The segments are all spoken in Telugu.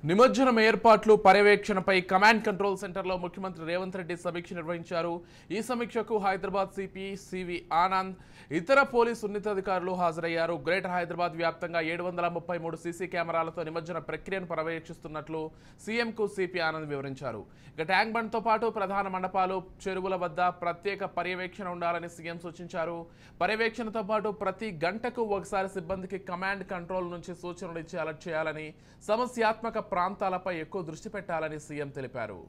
నిమజ్జనం ఏర్పాట్లు పర్యవేక్షణపై కమాండ్ కంట్రోల్ సెంటర్లో ముఖ్యమంత్రి రేవంత్ రెడ్డి సమీక్ష నిర్వహించారు. ఈ సమీక్షకు హైదరాబాద్ సిపి సివి ఆనంద్, ఇతర పోలీసు ఉన్నతాధికారులు హాజరయ్యారు. గ్రేటర్ హైదరాబాద్ వ్యాప్తంగా 733 సీసీ కెమెరాలతో నిమజ్జన ప్రక్రియను పర్యవేక్షిస్తున్నట్లు సీఎంకు సిపి ఆనంద్ వివరించారు. ఇక ట్యాంక్ బండ్తో పాటు ప్రధాన మండపాలు, చెరువుల వద్ద ప్రత్యేక పర్యవేక్షణ ఉండాలని సీఎం సూచించారు. పర్యవేక్షణతో పాటు ప్రతి గంటకు ఒకసారి సిబ్బందికి కమాండ్ కంట్రోల్ నుంచి సూచనలు ఇచ్చి అలర్ట్ చేయాలని, సమస్యాత్మక ప్రాంతాలపై ఎక్కువ దృష్టి పెట్టాలని సీఎం తెలిపారు.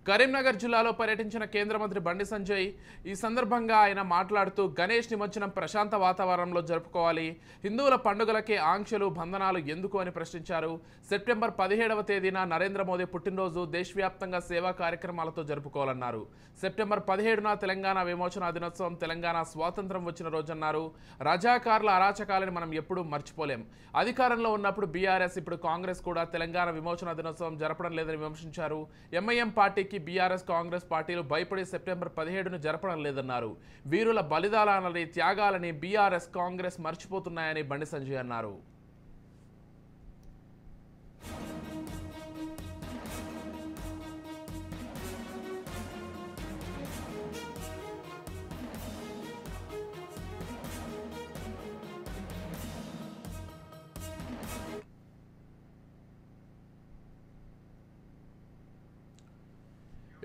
కరీంనగర్ జిల్లాలో పర్యటించిన కేంద్ర మంత్రి బండి సంజయ్ ఈ సందర్భంగా ఆయన మాట్లాడుతూ గణేష్ నిమజ్జనం ప్రశాంత వాతావరణంలో జరుపుకోవాలి, హిందువుల పండుగలకే ఆంక్షలు బంధనాలు ఎందుకు అని ప్రశ్నించారు. సెప్టెంబర్ 17వ తేదీన నరేంద్ర మోదీ పుట్టినరోజు దేశవ్యాప్తంగా సేవా కార్యక్రమాలతో జరుపుకోవాలన్నారు. సెప్టెంబర్ 17న తెలంగాణ విమోచన దినోత్సవం, తెలంగాణ స్వాతంత్రం వచ్చిన రోజన్నారు. రజాకార్ల అరాచకాలని మనం ఎప్పుడూ మర్చిపోలేం. అధికారంలో ఉన్నప్పుడు బీఆర్ఎస్, ఇప్పుడు కాంగ్రెస్ కూడా తెలంగాణ విమోచన దినోత్సవం జరపడం లేదని విమర్శించారు. ఎంఐఎం పార్టీకి బీఆర్ఎస్, కాంగ్రెస్ పార్టీలు భయపడి సెప్టెంబర్ 17ను జరపడం లేదన్నారు. వీరుల బలిదానాలని, త్యాగాలని బీఆర్ఎస్, కాంగ్రెస్ మర్చిపోతున్నాయని బండి సంజయ్ అన్నారు.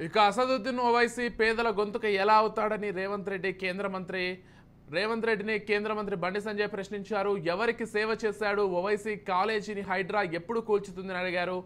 ఇక అసదుద్దీన్ ఓవైసీ పేదల గొంతుక ఎలా అవుతాడని రేవంత్ రెడ్డిని కేంద్ర మంత్రి బండి సంజయ్ ప్రశ్నించారు. ఎవరికి సేవ చేశాడు? ఓవైసీ కాలేజీని హైడ్రా ఎప్పుడు కూల్చుతుందని అడిగారు.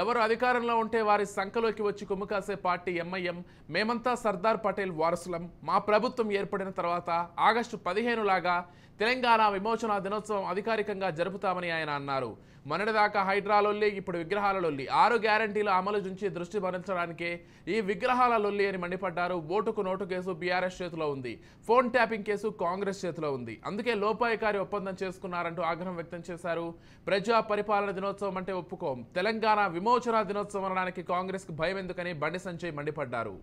ఎవరు అధికారంలో ఉంటే వారి సంఖలోకి వచ్చి కుమ్ముకాసే పార్టీ ఎంఐఎం. మేమంతా సర్దార్ పటేల్ వారసులం. మా ప్రభుత్వం ఏర్పడిన తర్వాత ఆగస్టు 15 లాగా తెలంగాణ విమోచన దినోత్సవం అధికారికంగా జరుపుతామని ఆయన అన్నారు. మొన్నటిదాకా హైడ్రా లొల్లి, ఇప్పుడు విగ్రహాల లొల్లి. 6 గ్యారంటీల అమలు నుంచి దృష్టి మరల్చడానికే ఈ విగ్రహాల లొల్లి అని మండిపడ్డారు. ఓటుకు నోటు కేసు బీఆర్ఎస్ చేతిలో ఉంది, ఫోన్ ట్యాపింగ్ కేసు కాంగ్రెస్ చేతిలో ఉంది. అందుకే లోపాయకారి ఒప్పందం చేసుకున్నారంటూ ఆగ్రహం వ్యక్తం చేశారు. ప్రజా పరిపాలన దినోత్సవం అంటే ఒప్పుకోం, తెలంగాణ విమోచన దినోత్సవం అనడానికి కాంగ్రెస్కు భయం ఎందుకని బండి సంజయ్ మండిపడ్డారు.